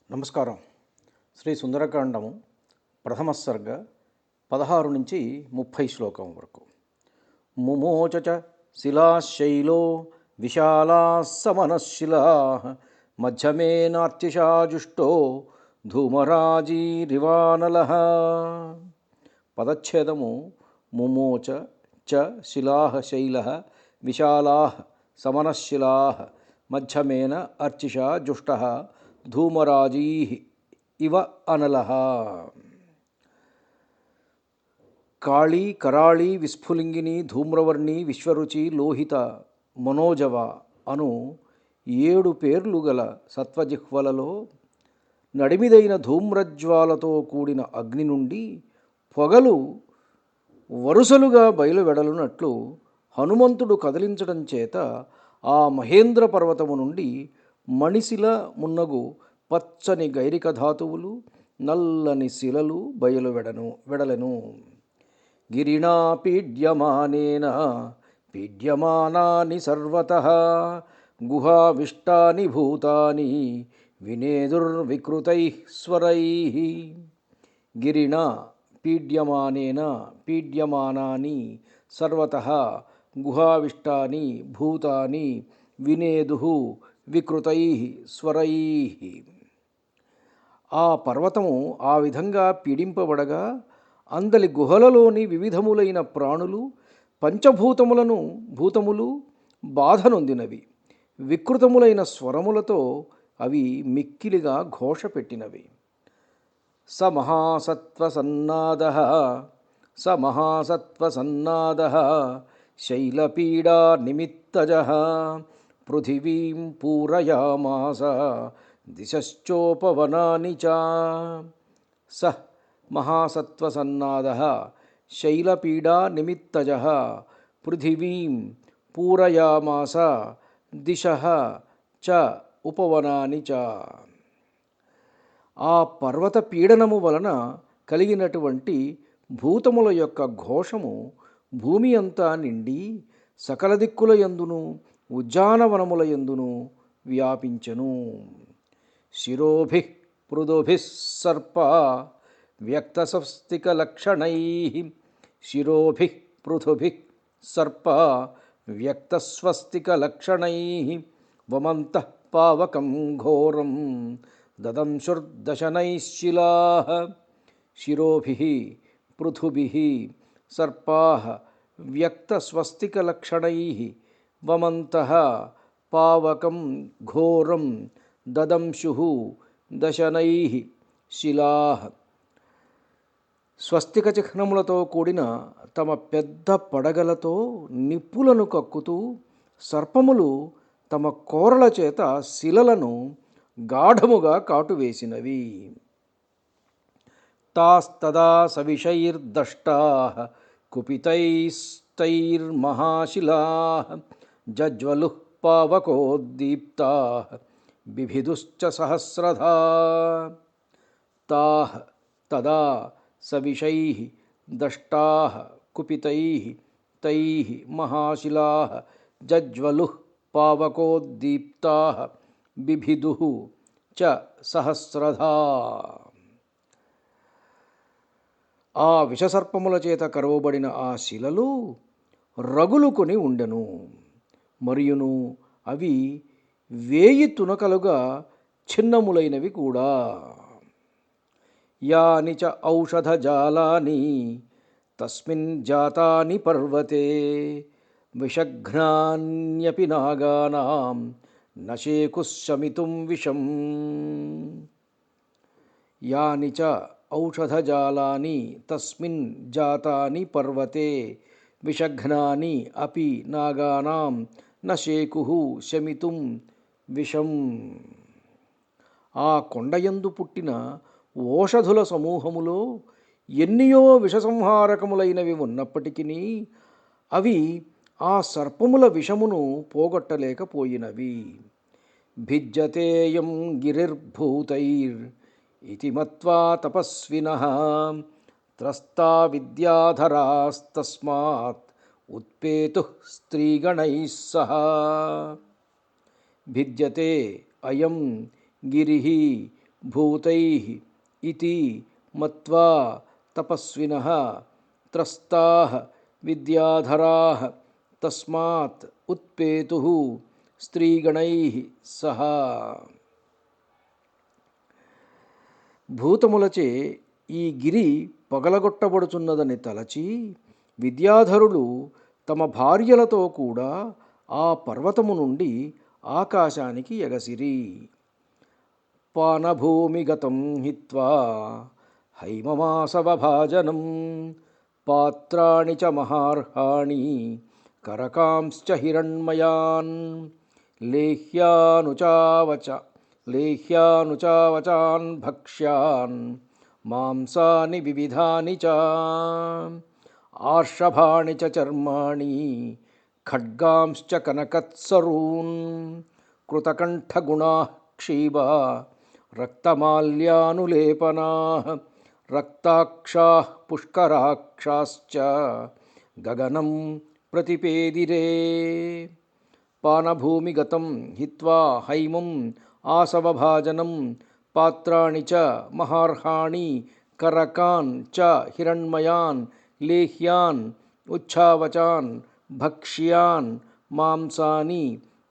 నమస్కారం. శ్రీ సుందరకాండము ప్రథమ సర్గ 16 నుంచి 30 శ్లోకం వరకు. ముమోచ శిలాశైలో విశాలా సమనశిలా మధ్యమేనార్చిషాజుష్టో ధూమరాజీరివానల. పదచ్ఛేదము ముమోచ చ శిలా శైల విశాలా సమనశిలా మధ్యమేన అర్చిషా జుష్ట ధూమరాజీ ఇవ అనలః. కాళీ కరాళీ విస్ఫులింగిని ధూమ్రవర్ణి విశ్వరుచి లోహిత మనోజవ అను 7 పేర్లు గల సత్వజిహ్వలలో నడిమిదైన ధూమ్రజ్వాలతో కూడిన అగ్ని నుండి పొగలు వరుసలుగా బయలువెడలునట్లు హనుమంతుడు కదిలించడం చేత ఆ మహేంద్ర పర్వతము నుండి మణిశిల మున్నగు పచ్చని గైరిక ధాతువులు నల్లని శిలలు వెడలెను. గిరిణా పీడ్యమానేన పీడ్యమానాని సర్వతః గుహావిష్టాని భూతాని వినేదుర్వికృతైః స్వరైః. గిరిణా పీడ్యమానేన పీడ్యమానాని సర్వతః గుహావిష్టాని భూతాని వినేదుః వికృతైః స్వరైః. ఆ పర్వతము ఆ విధంగా పీడింపబడగా అందలి గుహలలోని వివిధములైన ప్రాణులు భూతములు బాధనొందినవి. వికృతములైన స్వరములతో అవి మిక్కిలిగా ఘోష పెట్టినవి. స మహాసత్వసన్నాదః శైలపీడా నిమిత్తజః పృథివీం పూరయామాస దిశశ్చోపవనాని చ. స మహాసత్వసన్నాదః శైలపీడా నిమిత్తజః పృథివీం పూరయామాస దిశః చ ఉపవనాని చ. ఆ పర్వత పీడనము వలన కలిగినటువంటి భూతముల యొక్క ఘోషము భూమి అంతా నిండి సకల దిక్కుల యందును ఉద్యానవనముల యందును వ్యాపించెను. శిరోభిః పృథుభిః సర్ప వ్యక్తస్వస్తికలక్షణైః శిరోభిః పృథుభిః సర్ప వ్యక్తస్వస్తికలక్షణైః వమంతః పావకం ఘోరం దదంశుర్దశనైః శిలాః. శిరోభిః పృథుభిః సర్పాః వ్యక్తస్వస్తికలక్షణైః వమంతః పావకం ఘోరం దదంశుః దశనైః శిలాః. స్వస్తిక చిహ్నములతో కూడిన తమ పెద్ద పడగలతో నిప్పులను కక్కుతూ సర్పములు తమ కోరల చేత శిలలను గాఢముగా కాటువేసినవి. తాస్తదా సవిషైర్దష్టాః కుపితైస్తైర్మహాశిలాః జజ్వలుః పావకోద్దీప్తాః బిభిదుశ్చ సహస్రధా. తాః తదా సవిషైః దష్టాః కుపితైః తైః మహాశిలాః జజ్వలుః పావకోద్దీప్తాః బిభిదుః చ సహస్రధా. ఆ విషసర్పముల చేత కరవబడిన ఆ శిలలు రగులుకొని ఉండెను. మరియును అవి 1000 తునకలుగా ఛిన్నములైనవి కూడా. యాని చ ఔషధజాలాని తస్మిన్ జాతాని పర్వతే విషఘ్నాన్యపి నాగానాం నశేకుః శమితుం విషం. యాని చ ఔషధజాలాని తస్మిన్ జాతాని పర్వతే విషఘ్నాని అపి నాగానాం నశేకుః శమితుం విషం. ఆ కొండయందు పుట్టిన ఓషధుల సమూహములో ఎన్నియో విషసంహారకములైనవి ఉన్నప్పటికీ అవి ఆ సర్పముల విషమును పోగొట్టలేకపోయినవి. భిజ్యతేయం గిరిర్భూతైర్ ఇతి మత్వా తపస్వినః త్రస్తా విద్యాధరాస్తస్మాత్ ఉత్పేతుః స్త్రీగణైః సహ. భిద్యతే అయం గిరిః భూతైః ఇతి మత్వా తపస్వినః త్రస్తాః విద్యాధరాः తస్మాత్ ఉత్పేతుః స్త్రీగణైః సహ. భూతములచే ఈ గిరి పగలగొట్టబడుచున్నదని తలచి విద్యాధరులు తమ భార్యలతో కూడా ఆ పర్వతము నుండి ఆకాశానికి ఎగసిరి. పానభూమిగతం హిత్వా హైమమాసవభాజనం పాత్రాణి చ మహార్హాణి కరకాంశ్చ హిరణ్మయాన్ లేహ్యానుచావచాన్ భక్ష్యాన్ మాంసాని వివిధాని చ ఆర్షభాణి చ చర్మాణి ఖడ్గాంశ్చ కనకత్సరూన్ కృతకంఠగుణాః క్షీబా రక్తమాల్యానులేపనాః రక్తాక్షాః పుష్కరాక్షాశ్చ గగనం ప్రతిపేదిరే. పానభూమిగతం హిత్వా హైమం ఆసవభాజనం పాత్రాణి చ మహార్హాణి కరకాన్ చ హిరణ్మయాన్ లేహ్యాన్ ఉచ్ఛావచాన్ భక్ష్యాన్ మాంసాని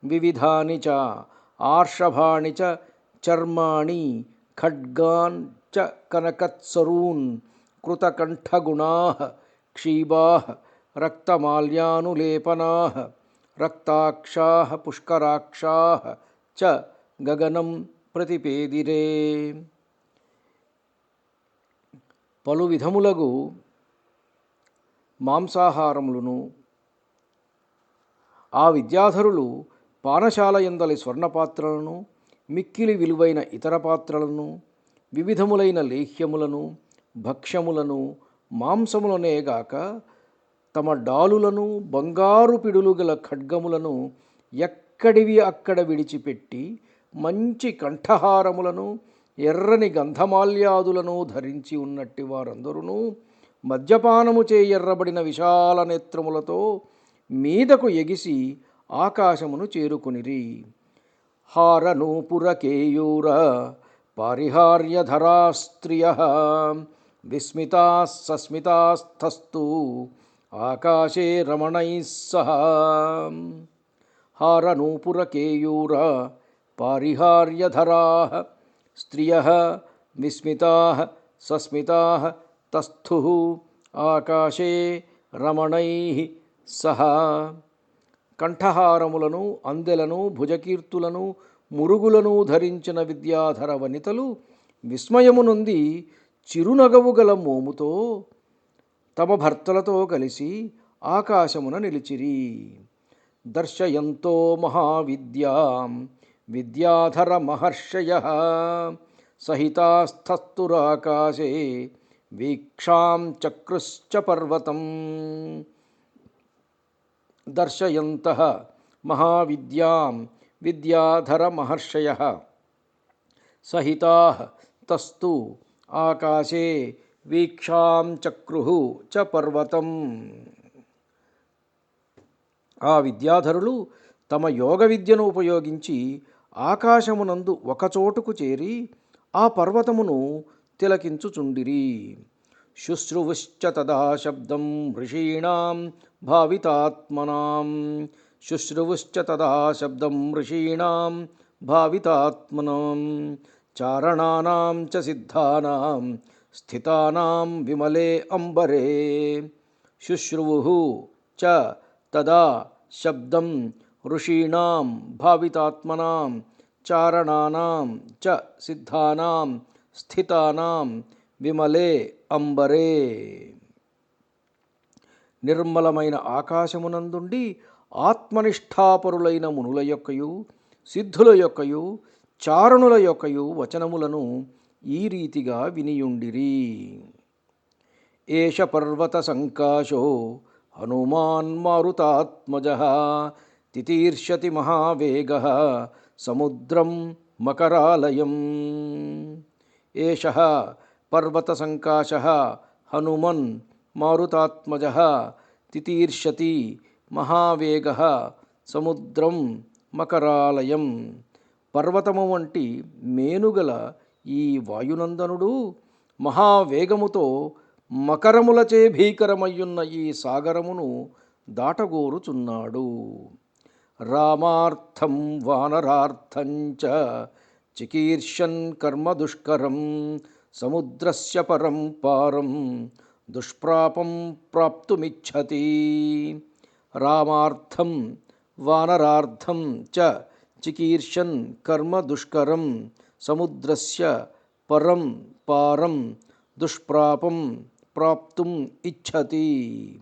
వివిధాని చ ఆర్షభాణి చ చర్మాణి ఖడ్గాన్ చ కనకత్సరూన్ కృతకంఠగుణాః క్షీబాః రక్తమాల్యానులేపనాః రక్తాక్షాః పుష్కరాక్షాః చ గగనం ప్రతిపేదిరే. పలు విధములగు మాంసాహారములను ఆ విద్యాధరులు పానశాల యందలి స్వర్ణపాత్రలను మిక్కిలి విలువైన ఇతర పాత్రలను వివిధములైన లేహ్యములను భక్ష్యములను మాంసములనేగాక తమ డాలులను బంగారు పిడులు గల ఖడ్గములను ఎక్కడివి అక్కడ విడిచిపెట్టి మంచి కంఠహారములను ఎర్రని గంధమాల్యాదులను ధరించి ఉన్నట్టి వారందరూ మద్యపానము చే ఎర్రబడిన విశాల నేత్రములతో మీదకు ఎగిసి ఆకాశమును చేరుకునిరి. హారనూపురకేయూర పారిహార్యధరాస్త్రియః విస్మితాః సస్మితాస్థస్తు ఆకాశే రమణైః సహ. హారనూపురకేయూర పారిహార్యధరాః స్త్రియః విస్మితాః సస్మితాః తస్థుః ఆకాశే రమణైః సహ. కంఠహారములను అందెలను భుజకీర్తులను మురుగులను ధరించిన విద్యాధర వనితలు విస్మయము నొంది చిరునగవు గల మోముతో తమ భర్తలతో కలిసి ఆకాశమున నిలిచిరి. దర్శయంతో మహావిద్యాం విద్యాధర మహర్షయః సహితాస్థస్తురాకాశే వీక్షాం చక్రుశ్చ పర్వతం. దర్శయంతః మహావిద్యాం విద్యాధర మహర్షయః సహితాః తస్తు ఆకాశే వీక్షాం చక్రుః చ పర్వతం. ఆ విద్యాధరులు తమ యోగ విద్యను ఉపయోగించి ఆకాశమునందు ఒకచోటుకు చేరి ఆ పర్వతమును తిలకించుచుండిరి. శుశ్రువుశ్చ తదా శబ్దం ఋషీణాం భావితాత్మనాం. శుశ్రువుశ్చ తదా శబ్దం ఋషీణాం భావితాత్మనాం చారణానాం చ సిద్ధానాం స్థితానాం విమలే అంబరే. శుశ్రువుః చ తదా శబ్దం ఋషీణాం భావితాత్మనాం చారణానాం చ సిద్ధానాం స్థితానాం విమలే అంబరే. నిర్మలమైన ఆకాశమునందుండి ఆత్మనిష్టాపరులైన మునుల యొక్కయు సిద్ధుల యొక్కయు చారణుల యొక్కయు వచనములను ఈ రీతిగా వినియుండిరి. ఏష పర్వత సంకాశో హనుమాన్ మారుతాత్మజః తితీర్షతి మహావేగః సముద్రం మకరాలయం. ఏషః పర్వత సంకాశః హనుమన్ మారుతాత్మజః తితీర్షతి మహావేగః సముద్రం మకరాలయం. పర్వతము వంటి మేనుగల ఈ వాయునందనుడు మహావేగముతో మకరములచే భీకరమయ్యున్న ఈ సాగరమును దాటగోరుచున్నాడు. రామార్థం వానరార్థంచ చికీర్షన్ కర్మ దుష్కరం సముద్రస్య పరం పారం దుష్ప్రాపం ప్రాప్తుమిచ్చతి. రామార్థం వానరార్థం చ చికీర్షన్ కర్మ దుష్కరం సముద్రస్య పరం పారం దుష్ప్రాపం ప్రాప్తుం ఇచ్చతి.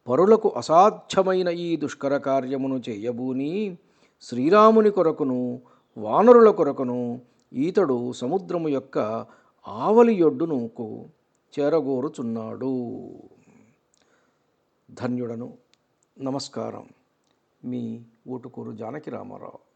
పరులకు అసాధ్యమైన ఈ దుష్కర కార్యమును చేయబూని శ్రీరాముని కొరకును వానరుల కొరకును ఈతడు సముద్రము యొక్క ఆవలి ఒడ్డునుకు చేరగోరుచున్నాడు. ధన్యుడను. నమస్కారం. మీ ఊటుకూరు జానకి రామారావు.